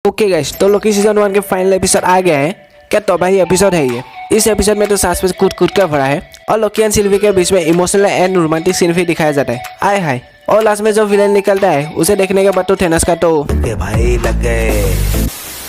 Okay guys, तो Loki season 1 के final episode आ गया है। क्या तबाही एपिसोड है ये। इस एपिसोड में तो सस्पेंस कूद कूद कर भरा है और लोकी एंड सिल्वी के बीच में इमोशनल एंड रोमांटिक सीन भी दिखाया जाता है। आय हाय। और लास्ट में जो विलेन निकलता है उसे देखने के बाद तो थेनोस का तो भाई लग गए।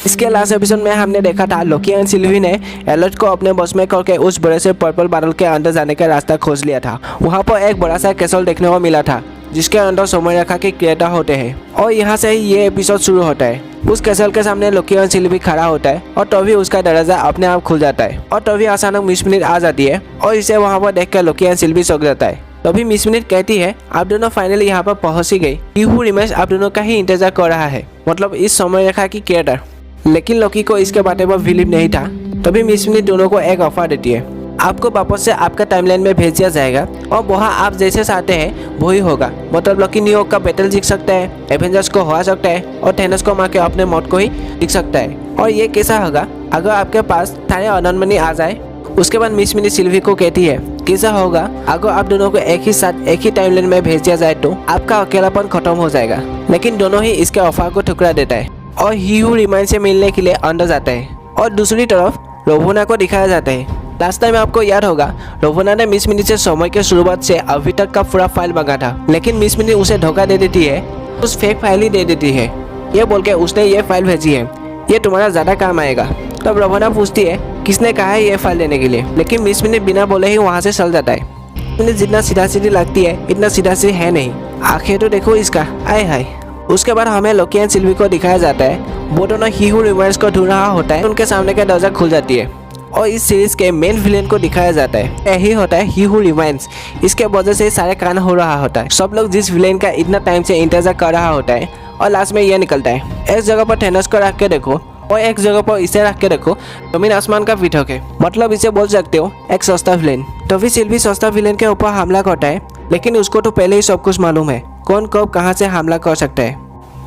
इसके लास्ट एपिसोड में हमने देखा था लोकी एंड सिल्वी ने एलर्ट को अपने बस में करके उस बड़े से पर्पल बादल के अंदर जाने का रास्ता खोज लिया था। वहाँ पर एक बड़ा सा कैसल देखने को मिला था जिसके अंदर समय रेखा के क्रिएटर होते हैं और यहाँ से ही ये एपिसोड शुरू होता है। उस कैसल के सामने लोकी और सिल्वी खड़ा होता है और तभी उसका दरवाजा अपने आप खुल जाता है और तभी अचानक मिस मिनट आ जाती है और इसे वहाँ पर देखकर लोकी और सिल्वी चौंक जाता है। तभी मिस मिनट कहती है आप दोनों फाइनली यहाँ पर पहुँच ही गई। ही हू रिमेन्स आप दोनों का ही इंतजार कर रहा है, मतलब इस समय रेखा की क्रिएटर। लेकिन लोकी को इसके बारे में बिलीव नहीं था। तभी मिस मिनट दोनों को एक ऑफर देती है, आपको वापस से आपका टाइमलाइन में भेज दिया जाएगा और वहाँ आप जैसे चाहते हैं वही होगा। मतलब लोकी न्यूयॉर्क का बैटल जीत सकता है, एवेंजर्स को हरा सकता है और थेनोस को मार के अपने मौत को ही जीत सकता है। और ये कैसा होगा अगर आपके पास थाने अनंत मनी आ जाए। उसके बाद मिस मिनी सिल्वी को कहती है कैसा होगा अगर आप दोनों को एक ही साथ एक ही टाइमलाइन में भेज दिया जाए तो आपका अकेलापन खत्म हो जाएगा। लेकिन दोनों ही इसके ऑफर को ठुकरा देता है और ही हू रिमाइंड से मिलने के लिए अंदर जाता है। और दूसरी तरफ रोबोना को दिखाया जाता है। लास्ट टाइम आपको याद होगा रोबोना ने मिस मिनी से समय के शुरुआत से अभी तक का पूरा फाइल मांगा था, लेकिन मिस मिनी उसे धोखा दे देती है, उस फेक फाइल ही दे देती है। ये बोल के उसने ये फाइल भेजी है, ये तुम्हारा ज़्यादा काम आएगा। तब रोबोना पूछती है किसने कहा है ये फाइल देने के लिए, लेकिन मिस मिनी बिना बोले ही वहाँ से चल जाता है। मिनी जितना सीधा सीधी लगती है इतना सीधा सीधी है नहीं, आखिर तो देखो इसका। आय हाय। उसके बाद हमें लोकी एंड सिल्वी को दिखाया जाता है वो दोनों ही हू रिमेन्स को ढूंढ रहा होता है। उनके सामने का दरवाजा खुल जाती है और इस सीरीज के मेन विलेन को दिखाया जाता है। यही होता है ही हू रिमाइंड्स। इसके वजह से सारे कांड हो रहा होता है। सब लोग जिस विलेन का इतना टाइम से इंतजार कर रहा होता है और लास्ट में यह निकलता है। एक जगह पर थेनोस को रख के देखो और एक जगह पर इसे रख के देखो, जमीन आसमान का पृथक है। मतलब इसे बोल सकते हो एक सस्ता विलेन। तभी सिल्वी सस्ता विलेन के ऊपर हमला करता है, लेकिन उसको तो पहले ही सब कुछ मालूम है कौन कब कहाँ से हमला कर सकता है।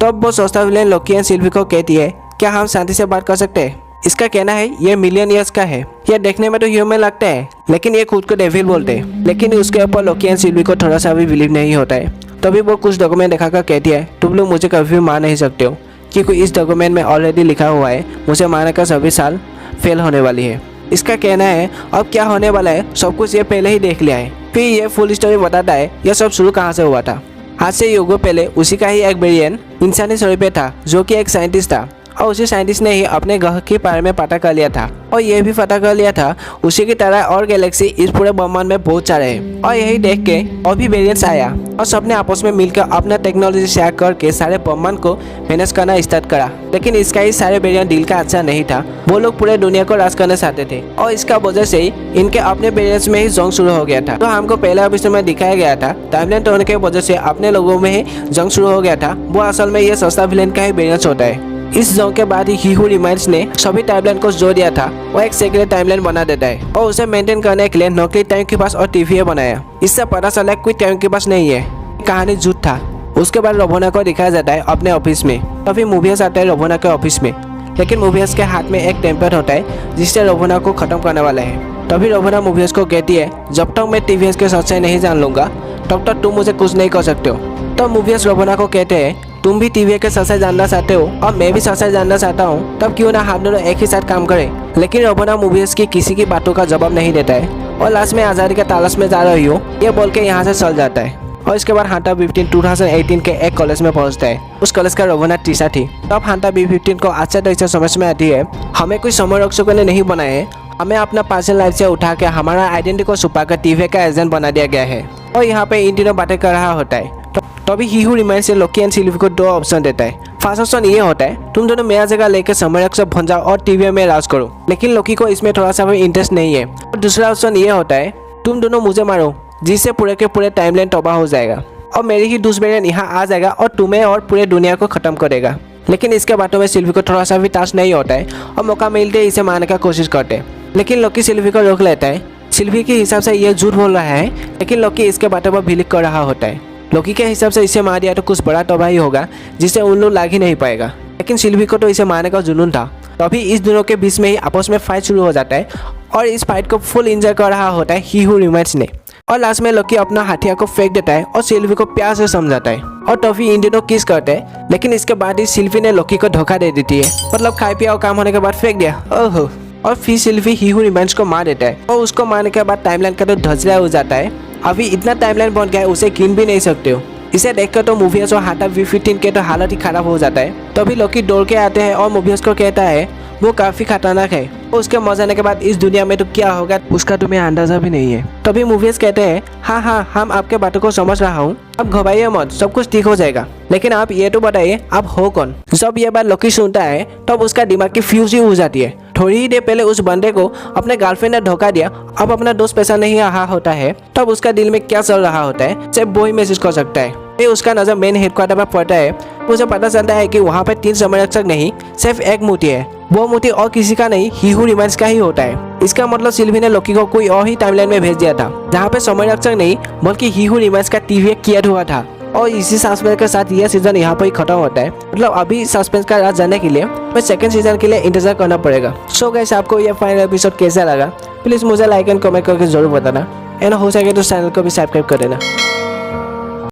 तब वो सस्ता विलेन लोकी एंड सिल्वी को कहती है क्या हम शांति से बात कर सकते हैं। इसका कहना है ये मिलियन ईयर्स का है, यह देखने में तो ह्यूमन लगता है लेकिन ये खुद को डेविल बोलते हैं। लेकिन उसके ऊपर लोकी एंड सिल्वी को थोड़ा सा भी बिलीव नहीं होता है। तभी वो कुछ डॉक्यूमेंट दिखाकर कहती है तुम लोग मुझे कभी भी मार नहीं सकते हो, क्योंकि इस डॉक्यूमेंट में ऑलरेडी लिखा हुआ है मुझे मारने का सभी साल फेल होने वाली है। इसका कहना है अब क्या होने वाला है सब कुछ ये पहले ही देख लिया है। फिर ये फुल स्टोरी बताता है यह सब शुरू कहाँ से हुआ था। आज से युगों पहले उसी का ही एक वेरिएंट इंसानी शरीर पे था जो कि एक साइंटिस्ट था और उसी साइंटिस्ट ने ही अपने ग्रह के बारे में पता कर लिया था और यह भी पता कर लिया था उसी की तरह और गैलेक्सी इस पूरे ब्रह्मांड में बहुत सारे हैं। और यही देख के और भी वेरिएंट्स आया और सबने आपस में मिलकर अपना टेक्नोलॉजी शेयर करके सारे ब्रह्मांड को मैनेज करना स्टार्ट करा। लेकिन इसका ही सारे वेरिएंट दिल का अच्छा नहीं था, वो लोग पूरे दुनिया को राज करना चाहते थे और इसका वजह से ही इनके अपने वेरिएंट्स में ही जंग शुरू हो गया था। तो हमको पहले एपिसोड में दिखाया गया था टाइमलाइन तोड़ने की वजह से अपने लोगों में ही जंग शुरू हो गया था। वो असल में ये सस्ता विलेन का ही वेरिएंट होता है। इस जंग के बाद ही हू रिमाइंड्स ने सभी टाइमलाइन को जोड़ दिया था वो एक सेक्रेट टाइमलाइन बना देता है और उसे मेंटेन करने के लिए नकली टाइम के पास और टीवी बनाया। इससे पता चला कोई टाइम के पास नहीं है, कहानी झूठ था। उसके बाद रोबोना को दिखाया जाता है अपने ऑफिस में। तभी मूवियस आता है रोबोना के ऑफिस में, लेकिन मूवियस के हाथ में एक टेम्पर होता है जिससे रोबोना को खत्म करने वाला है। तभी रोबोना मूवियस को कहती है जब तक मैं टीवीएस के सच्चाई नहीं जान लूंगा तब तक तुम मुझे कुछ नहीं कर सकते हो। तब मूवियस रोबोना को कहते हैं तुम भी टीवी के सच्चाई जानना चाहते हो और मैं भी सच्चाई जानना चाहता हूँ, तब क्यों ना हम दोनों एक ही साथ काम करें। लेकिन रोबोना मूवीज की किसी की बातों का जवाब नहीं देता है और लास्ट में आज़ादी का तलाश में जा रही हो ये बोल के यहाँ से चल जाता है। और इसके बाद हंटर बी15 2018 के एक कॉलेज में पहुँचता है। उस कॉलेज का रोबोना टीचर थी। तब हंटर बी15 को अच्छा तरह से समझ में आती है हमें कोई समय रक्षकों ने नहीं बनाए हैं, हमें अपना पर्सनल लाइफ से उठा के हमारा आइडेंटिटी को छुपा कर टीवी का एजेंट बना दिया गया है। और यहाँ पे इन तीनों बातें कर रहा होता है। तभी ही हू रिमाइंड्स से लोकी एंड सिल्वी को दो ऑप्शन देता है। फर्स्ट ऑप्शन ये होता है तुम दोनों मेरा जगह लेकर समय रक्षक बन जाओ और टीवी में राज करो, लेकिन लोकी को इसमें थोड़ा सा भी इंटरेस्ट नहीं है। और दूसरा ऑप्शन ये होता है तुम दोनों मुझे मारो जिससे पूरे के पूरे टाइमलाइन तबाह हो जाएगा और मेरी ही दूसरे वेरिएंट यहाँ आ जाएगा और तुम्हें और पूरे दुनिया को खत्म करेगा। लेकिन इसके बातों में सिल्वी को थोड़ा सा भी टास्क नहीं होता है और मौका मिलते ही इसे मारने का कोशिश करते हैं। लेकिन लोकी सिल्वी को रोक लेता है। सिल्वी के हिसाब से ये झूठ बोल रहा है, लेकिन लोकी इसके बातों पर बिलीव कर रहा होता है। लोकी के हिसाब से इसे मार दिया तो कुछ बड़ा तबाही होगा जिससे उन लोग लाग ही नहीं पाएगा, लेकिन सिल्वी को तो इसे मारने का जुनून था। तभी इस दोनों के बीच में ही आपस में फाइट शुरू हो जाता है और इस फाइट को फुल एंजॉय कर रहा होता है ही हू रिमाइंड्स ने। और लास्ट में लकी अपना हथियार को फेंक देता है और सिल्वी को प्यार से समझाता है और टॉफी इन दिनों किस करते हैं, लेकिन इसके बाद ही सिल्वी ने लकी को धोखा दे देती है, मतलब खाई पिया और काम होने के बाद फेंक दिया। ओहो। और फिर सिल्वी ही हू रिमेंस को मार देता है और उसको मारने के बाद टाइमलाइन का तो धजला हो जाता है। अभी इतना टाइमलाइन बन गया है उसे गिन भी नहीं सकते हो। इसे देखकर तो मूवियस और हाटा V15 के तो हालत ही खराब हो जाता है। तभी लकी दौड़ के आते हैं और मूवियस को कहता है वो काफी खतरनाक है और उसके मर जाने के बाद इस दुनिया में तो क्या होगा उसका तुम्हें अंदाजा भी नहीं है। तभी मूवियस कहते हैं हाँ हम आपके बातों को समझ रहा हूँ, अब घबराइए मत, सब कुछ ठीक हो जाएगा, लेकिन आप ये तो बताइए आप हो कौन। जब ये बात लकी सुनता है तब उसका दिमाग की फ्यूज ही उड़ जाती है। थोड़ी ही देर पहले उस बंदे को अपने गर्लफ्रेंड ने धोखा दिया, अब अपना दोस्त पैसा नहीं रहा होता है, तब उसका दिल में क्या चल रहा होता है सिर्फ वो ही मैसेज कर सकता है। फिर उसका नजर मेन हेडक्वार्टर पर पड़ता है। उसे पता चलता है कि वहाँ पर 3 संरक्षक नहीं सिर्फ एक मूर्ति है। वो मूर्ति और किसी का नहीं, ही हू रिमेंस का ही होता है। इसका मतलब सिल्वी ने लकी को कोई और ही टाइमलाइन में भेज दिया था जहाँ पे संरक्षक नहीं बल्कि ही हू रिमेंस का टीवी किया हुआ था। और इसी सस्पेंस के साथ यह सीजन यहाँ पर ही खत्म होता है। मतलब अभी सस्पेंस का राज जानने के लिए मैं सेकंड सीजन के लिए इंतजार करना पड़ेगा। सो गाइस, आपको यह फाइनल एपिसोड कैसा लगा प्लीज मुझे लाइक एंड कमेंट करके जरूर बताना, एंड हो सके तो चैनल को भी सब्सक्राइब कर देना।